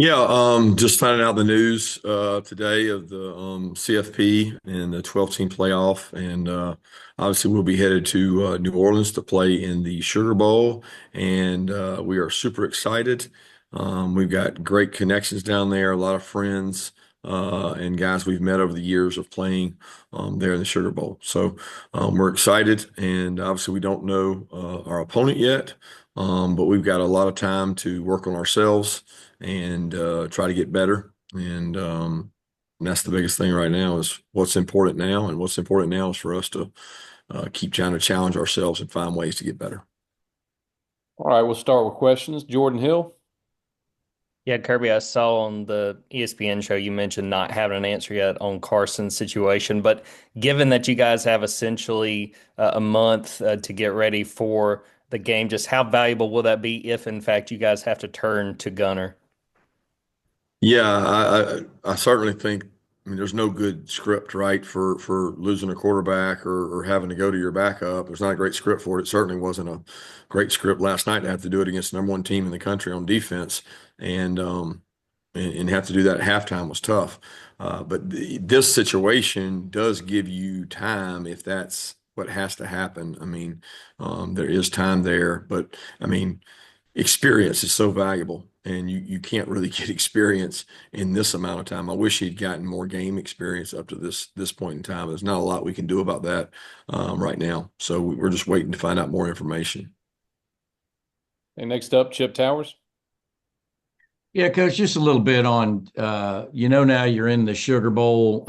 Yeah, just finding out the news today of the CFP and the 12-team playoff, and obviously we'll be headed to New Orleans to play in the Sugar Bowl, and we are super excited. We've got great connections down there, a lot of friends and guys we've met over the years of playing there in the Sugar Bowl. So we're excited, and obviously we don't know our opponent yet, but we've got a lot of time to work on ourselves and try to get better. And that's the biggest thing right now is what's important now. And what's important now is for us to keep trying to challenge ourselves and find ways to get better. All right, we'll start with questions. Jordan Hill. Yeah, Kirby, I saw on the ESPN show you mentioned not having an answer yet on Carson's situation, but given that you guys have essentially a month to get ready for the game, just how valuable will that be if, in fact, you guys have to turn to Gunner? Yeah, I certainly think. I mean, there's no good script, right, for losing a quarterback or having to go to your backup. There's not a great script for it. It certainly wasn't a great script last night to have to do it against the number one team in the country on defense, and and have to do that at halftime was tough. But this situation does give you time if that's what has to happen. I mean, there is time there, but I mean experience is so valuable, and you can't really get experience in this amount of time. I wish he'd gotten more game experience up to this point in time. There's not a lot we can do about that right now, so we're just waiting to find out more information. And next up, Chip Towers. Yeah, Coach, just a little bit on, now you're in the Sugar Bowl.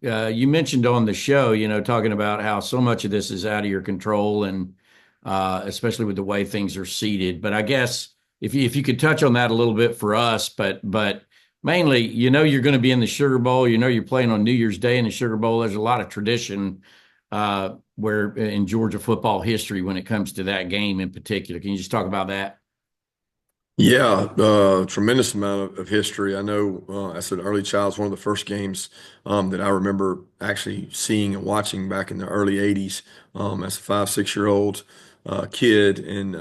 You mentioned on the show, talking about how so much of this is out of your control and especially with the way things are seated. But I guess if you could touch on that a little bit for us, but mainly, you're going to be in the Sugar Bowl. You're playing on New Year's Day in the Sugar Bowl. There's a lot of tradition where in Georgia football history when it comes to that game in particular. Can you just talk about that? Yeah, tremendous amount of history. I know as an early child, it's one of the first games that I remember actually seeing and watching back in the early 80s as a 5, 6 year old kid, and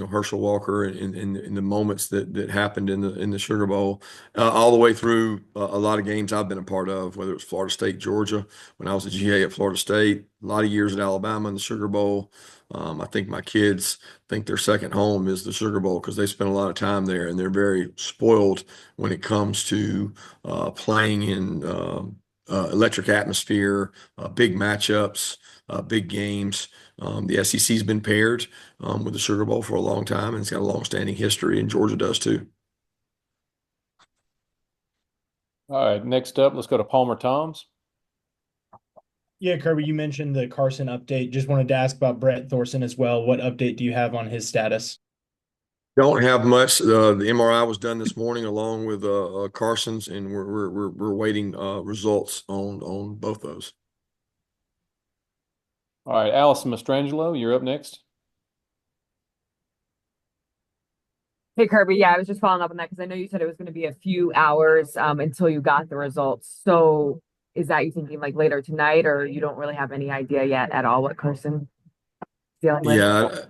Herschel Walker in the moments that happened in the Sugar Bowl, all the way through a lot of games I've been a part of, whether it was Florida State, Georgia, when I was a GA at Florida State, a lot of years at Alabama in the Sugar Bowl. I think my kids think their second home is the Sugar Bowl because they spend a lot of time there, and they're very spoiled when it comes to playing in electric atmosphere, big matchups, big games. The SEC's been paired with the Sugar Bowl for a long time, and it's got a long-standing history, and Georgia does too. All right, next up, let's go to Palmer Toms. Yeah, Kirby, you mentioned the Carson update. Just wanted to ask about Brett Thorson as well. What update do you have on his status? Don't have much. The MRI was done this morning along with Carson's, and we're waiting results on both those. All right, Allison Mastrangelo, you're up next. Hey Kirby, yeah, I was just following up on that because I know you said it was going to be a few hours until you got the results. So is that you thinking like later tonight, or you don't really have any idea yet at all what Carson is dealing with? Yeah,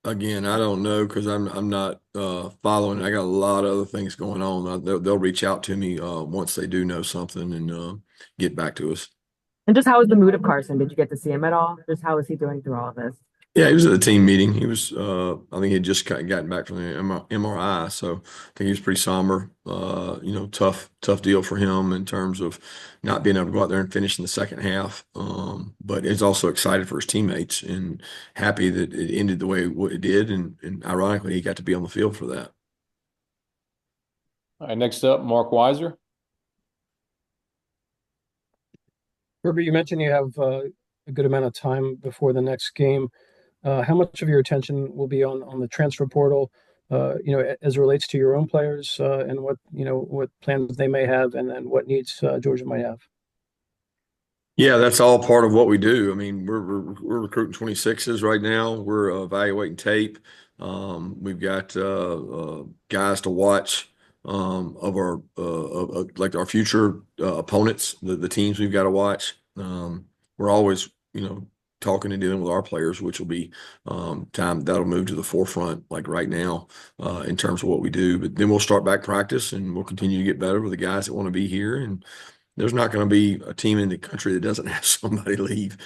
again, I don't know because I'm not following. I got a lot of other things going on. They'll reach out to me once they do know something and get back to us. And just how was the mood of Carson? Did you get to see him at all? Just how is he doing through all of this? Yeah, he was at the team meeting. He was, I think he had just gotten back from the MRI, so I think he was pretty somber. Tough deal for him in terms of not being able to go out there and finish in the second half. But he's also excited for his teammates and happy that it ended the way it did, and ironically, he got to be on the field for that. All right, next up, Mark Weiser. Herbert, you mentioned you have a good amount of time before the next game. How much of your attention will be on the transfer portal, as it relates to your own players and what plans they may have and what needs Georgia might have? Yeah, that's all part of what we do. I mean, we're recruiting 26s right now. We're evaluating tape. We've got guys to watch of our like our future opponents, the teams we've got to watch. We're always, talking and dealing with our players, which will be time that'll move to the forefront like right now in terms of what we do. But then we'll start back practice and we'll continue to get better with the guys that want to be here. And there's not going to be a team in the country that doesn't have somebody leave,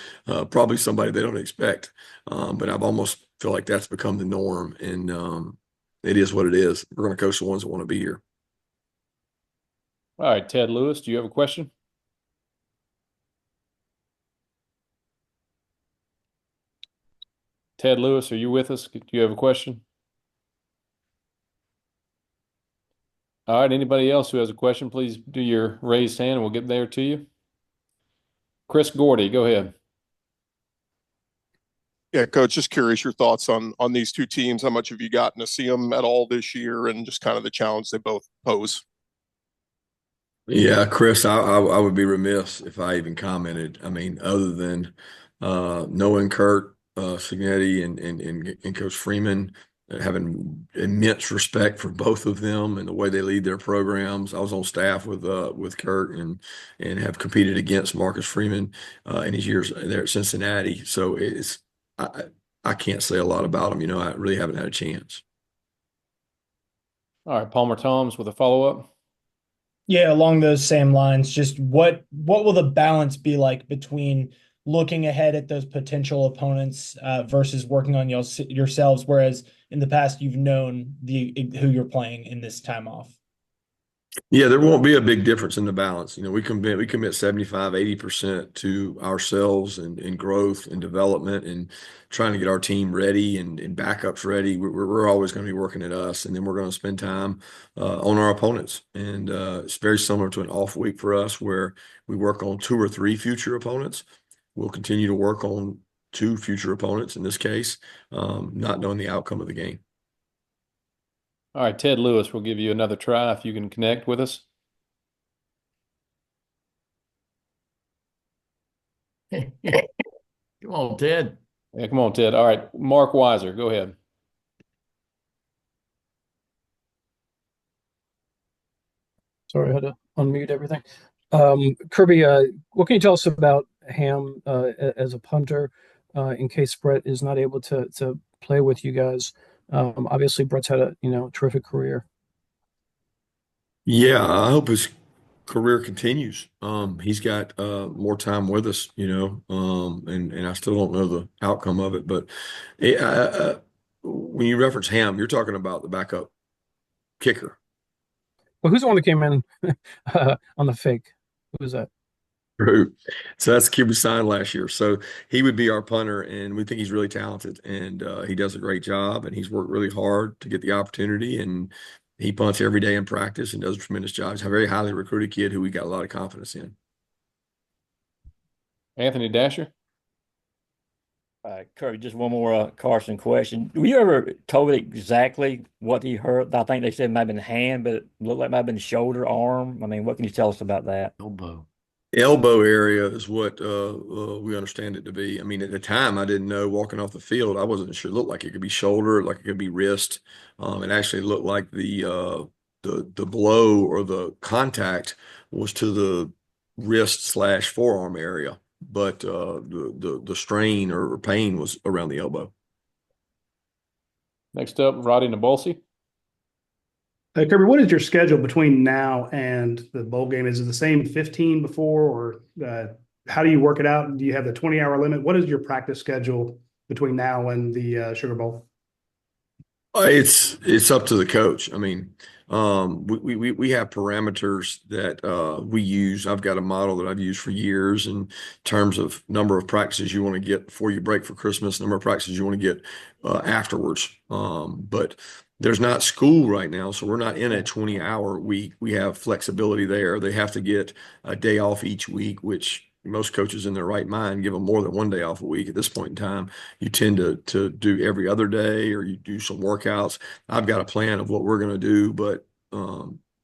probably somebody they don't expect. But I've almost feel like that's become the norm, and it is what it is. We're going to coach the ones that want to be here. All right, Ted Lewis, do you have a question? Ted Lewis, are you with us? Do you have a question? All right, anybody else who has a question, please do your raised hand and we'll get there to you. Chris Gordy, go ahead. Yeah, Coach, just curious your thoughts on these two teams. How much have you gotten to see them at all this year, and just kind of the challenge they both pose? Yeah, Chris, I would be remiss if I even commented. I mean, other than knowing Kurt Signetti and Coach Freeman, having immense respect for both of them and the way they lead their programs. I was on staff with Kurt and have competed against Marcus Freeman in his years there at Cincinnati. So I can't say a lot about them. I really haven't had a chance. All right, Palmer Toms with a follow-up. Yeah, along those same lines, just what will the balance be like between looking ahead at those potential opponents versus working on yourselves, whereas in the past you've known who you're playing in this time off? Yeah, there won't be a big difference in the balance. We commit 75, 80% to ourselves and growth and development and trying to get our team ready and backups ready. We're always going to be working at us, and then we're going to spend time on our opponents. And it's very similar to an off week for us where we work on 2 or 3 future opponents. We'll continue to work on 2 future opponents in this case, not knowing the outcome of the game. All right, Ted Lewis, we'll give you another try if you can connect with us. Come on, Ted. Yeah, come on, Ted. All right, Mark Weiser, go ahead. Sorry, I had to unmute everything. Kirby, what can you tell us about Ham as a punter in case Brett is not able to play with you guys? Obviously, Brett's had a terrific career. Yeah, I hope his career continues. He's got more time with us, and I still don't know the outcome of it. But when you reference Ham, you're talking about the backup kicker. Well, who's the one that came in on the fake? Who was that? True. So that's Kirby Smart last year. So he would be our punter, and we think he's really talented, and he does a great job, and he's worked really hard to get the opportunity, and he punts every day in practice and does a tremendous job. He's a very highly recruited kid who we got a lot of confidence in. Anthony Dasher. Kirby, just one more Carson question. Were you ever told exactly what he hurt? I think they said it might have been hand, but it looked like it might have been shoulder, arm. I mean, what can you tell us about that? Elbow area is what we understand it to be. I mean, at the time, I didn't know walking off the field. I wasn't sure. It looked like it could be shoulder, like it could be wrist. It actually looked like the blow or the contact was to the wrist/forearm area, but the strain or pain was around the elbow. Next up, Roddy Nabolsi. Kirby, what is your schedule between now and the bowl game? Is it the same 15 before, or how do you work it out? Do you have the 20-hour limit? What is your practice schedule between now and the Sugar Bowl? It's up to the coach. I mean, we have parameters that we use. I've got a model that I've used for years in terms of number of practices you want to get before you break for Christmas, number of practices you want to get afterwards. But there's not school right now, so we're not in a 20-hour week. We have flexibility there. They have to get a day off each week, which most coaches in their right mind give them more than one day off a week. At this point in time, you tend to do every other day, or you do some workouts. I've got a plan of what we're going to do, but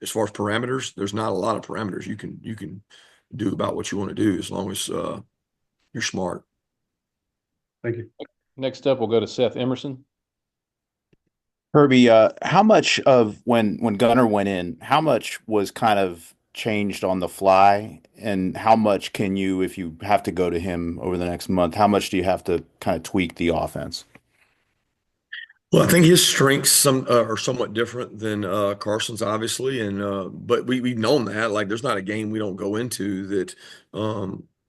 as far as parameters, there's not a lot of parameters you can do about what you want to do as long as you're smart. Thank you. Next up, we'll go to Seth Emerson. Kirby, how much of when Gunner went in, how much was kind of changed on the fly? And how much can you, if you have to go to him over the next month, how much do you have to kind of tweak the offense? Well, I think his strengths are somewhat different than Carson's, obviously, and but we've known that. Like, there's not a game we don't go into that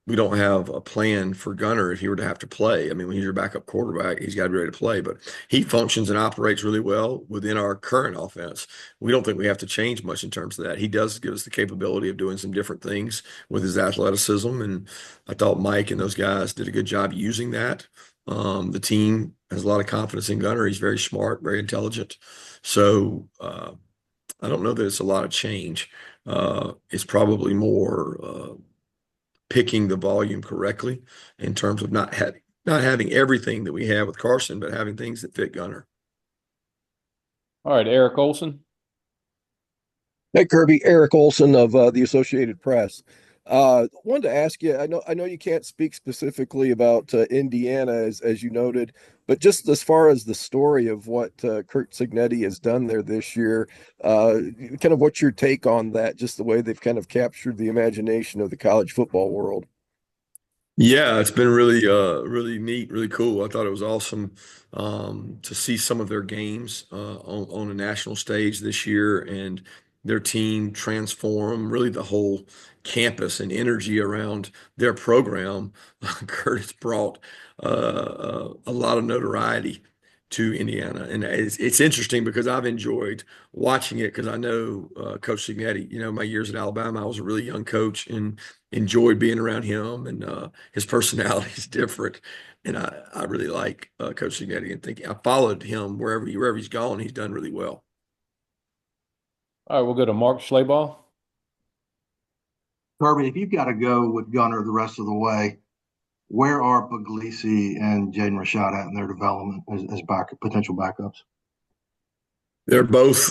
we don't have a plan for Gunner if he were to have to play. I mean, when he's your backup quarterback, he's got to be ready to play. But he functions and operates really well within our current offense. We don't think we have to change much in terms of that. He does give us the capability of doing some different things with his athleticism, and I thought Mike and those guys did a good job using that. The team has a lot of confidence in Gunner. He's very smart, very intelligent. So I don't know that it's a lot of change. It's probably more picking the volume correctly in terms of not having everything that we have with Carson, but having things that fit Gunner. All right, Eric Olson. Hey, Kirby, Eric Olson of the Associated Press. Wanted to ask you, I know you can't speak specifically about Indiana as you noted, but just as far as the story of what Curt Cignetti has done there this year, kind of what's your take on that, just the way they've kind of captured the imagination of the college football world? Yeah, it's been really neat, really cool. I thought it was awesome to see some of their games on a national stage this year and their team transform really the whole campus and energy around their program. Curtis brought a lot of notoriety to Indiana, and it's interesting because I've enjoyed watching it because I know Coach Cignetti. You know, my years at Alabama, I was a really young coach and enjoyed being around him, and his personality is different. And I really like Coach Cignetti and think I followed him wherever he's gone. He's done really well. All right, we'll go to Mark Schleybaugh. Kirby, if you've got to go with Gunner the rest of the way, where are Puglisi and Jaden Rashad at in their development as potential backups? They're both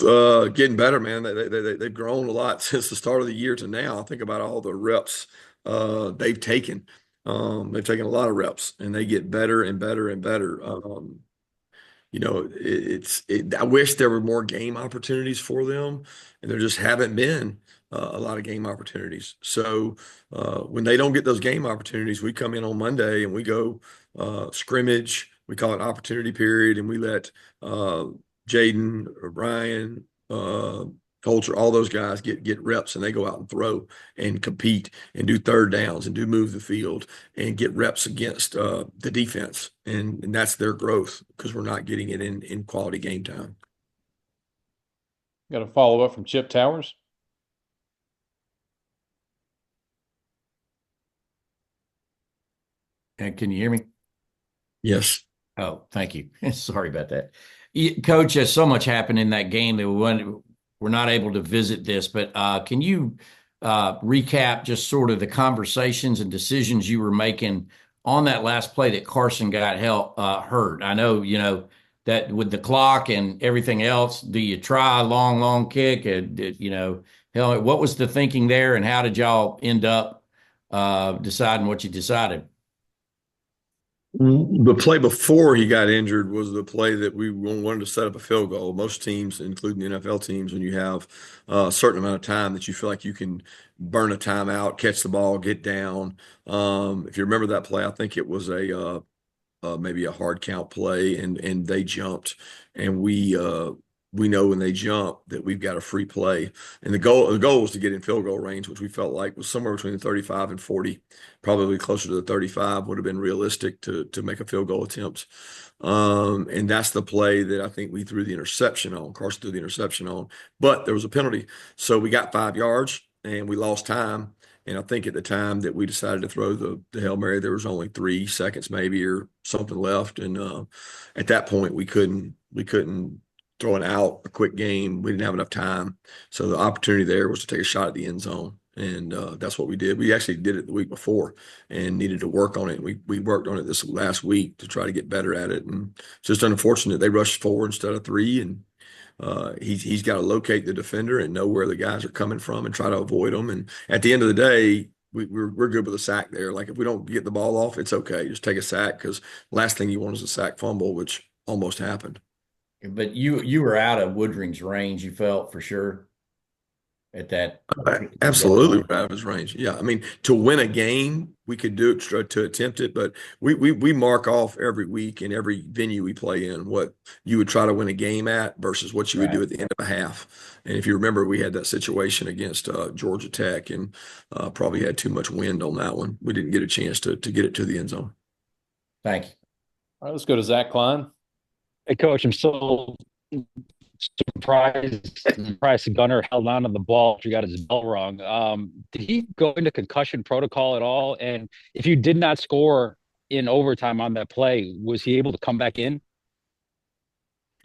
getting better, man. They've grown a lot since the start of the year to now. I think about all the reps they've taken. They've taken a lot of reps, and they get better and better and better. You know, I wish there were more game opportunities for them, and there just haven't been a lot of game opportunities. So when they don't get those game opportunities, we come in on Monday and we go scrimmage. We call it opportunity period, and we let Jaden, Ryan, Coulter, all those guys get reps, and they go out and throw and compete and do third downs and do move the field and get reps against the defense. And that's their growth because we're not getting it in quality game time. Got a follow-up from Chip Towers. And can you hear me? Yes. Oh, thank you. Sorry about that. Coach, so much happened in that game that we're not able to visit this, but can you recap just sort of the conversations and decisions you were making on that last play that Carson got hurt? I know, you know, that with the clock and everything else, do you try a long kick? You know, what was the thinking there, and how did y'all end up deciding what you decided? The play before he got injured was the play that we wanted to set up a field goal. Most teams, including the NFL teams, when you have a certain amount of time that you feel like you can burn a timeout, catch the ball, get down. If you remember that play, I think it was maybe a hard count play, and they jumped, and we know when they jump that we've got a free play. And the goal was to get in field goal range, which we felt like was somewhere between the 35 and 40, probably closer to the 35 would have been realistic to make a field goal attempt. And that's the play that I think we threw the interception on. Carson threw the interception on, but there was a penalty. So we got 5 yards and we lost time. And I think at the time that we decided to throw the Hail Mary, there was only 3 seconds maybe or something left. And at that point we couldn't throwing out a quick game. We didn't have enough time. So the opportunity there was to take a shot at the end zone. And that's what we did. We actually did it the week before and needed to work on it. We worked on it this last week to try to get better at it. And it's just unfortunate they rushed 4 instead of 3. And he's got to locate the defender and know where the guys are coming from and try to avoid them. And at the end of the day, we're good with a sack there. Like, if we don't get the ball off, it's okay. Just take a sack, because last thing you want is a sack fumble, which almost happened. But you were out of Woodring's range, you felt, for sure. at that. Absolutely out of his range. Yeah, I mean, to win a game, we could do it to attempt it, but we mark off every week in every venue we play in what you would try to win a game at versus what you would do at the end of a half. And if you remember, we had that situation against Georgia Tech and probably had too much wind on that one. We didn't get a chance to get it to the end zone. Thanks. All right, let's go to Zach Klein. Hey, Coach, I'm still surprised Gunner held on to the ball after he got his bell rung. Did he go into concussion protocol at all? And if you did not score in overtime on that play, was he able to come back in?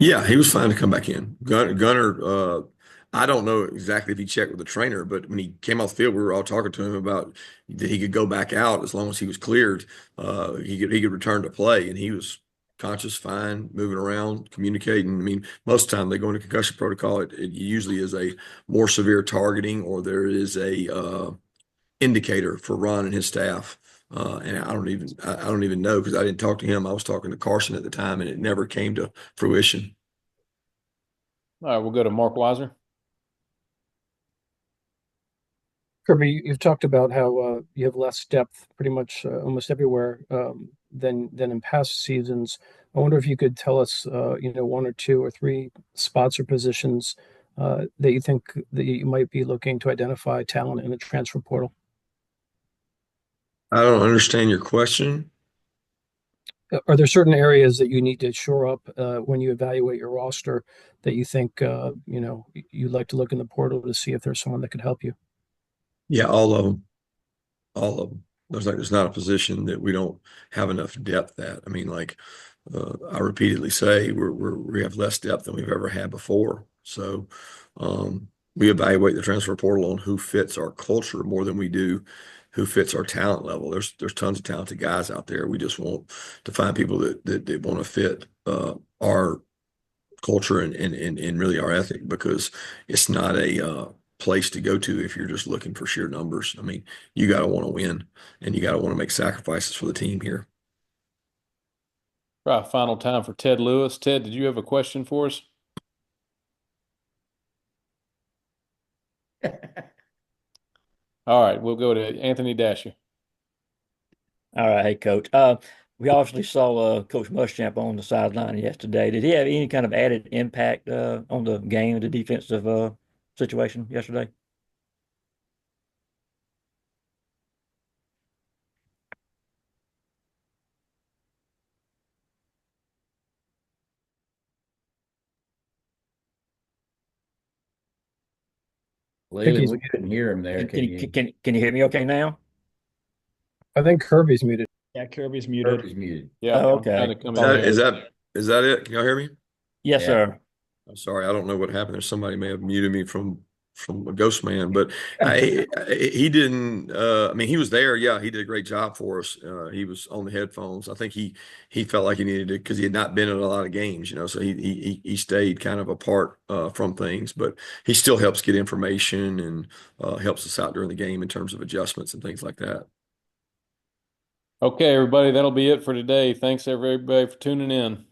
Yeah, he was fine to come back in. Gunner, I don't know exactly if he checked with the trainer, but when he came off the field, we were all talking to him about that he could go back out as long as he was cleared. He could return to play, and he was conscious, fine, moving around, communicating. I mean, most of the time they go into concussion protocol. It usually is a more severe targeting, or there is a indicator for Ron and his staff. And I don't even know because I didn't talk to him. I was talking to Carson at the time, and it never came to fruition. All right, we'll go to Mark Weiser. Kirby, you've talked about how you have less depth pretty much almost everywhere than in past seasons. I wonder if you could tell us, one or two or three spots or positions that you think that you might be looking to identify talent in the transfer portal. I don't understand your question. Are there certain areas that you need to shore up when you evaluate your roster that you think you'd like to look in the portal to see if there's someone that could help you? Yeah, all of them. All of them. There's not a position that we don't have enough depth at. I mean, like I repeatedly say, we have less depth than we've ever had before. So we evaluate the transfer portal on who fits our culture more than we do who fits our talent level. There's tons of talented guys out there. We just want to find people that want to fit our culture and really our ethic, because it's not a place to go to if you're just looking for sheer numbers. I mean, you got to want to win, and you got to want to make sacrifices for the team here. Right, final time for Ted Lewis. Ted, did you have a question for us? All right, we'll go to Anthony Dasher. All right, hey Coach. We obviously saw Coach Muschamp on the sideline yesterday. Did he have any kind of added impact on the game, the defensive situation yesterday? Leland, we couldn't hear him there. Can you hear me okay now? I think Kirby's muted. Yeah, Kirby's muted. Kirby's muted. Yeah, Oh, okay. Is that it? Can y'all hear me? Yes, Yeah. sir. I'm sorry, I don't know what happened there. Somebody may have muted me from a ghost man, but he didn't. I mean, he was there. Yeah, he did a great job for us. He was on the headphones. I think he felt like he needed to, because he had not been in a lot of games, so he stayed kind of apart from things, but he still helps get information and helps us out during the game in terms of adjustments and things like that. Okay, everybody, that'll be it for today. Thanks everybody for tuning in.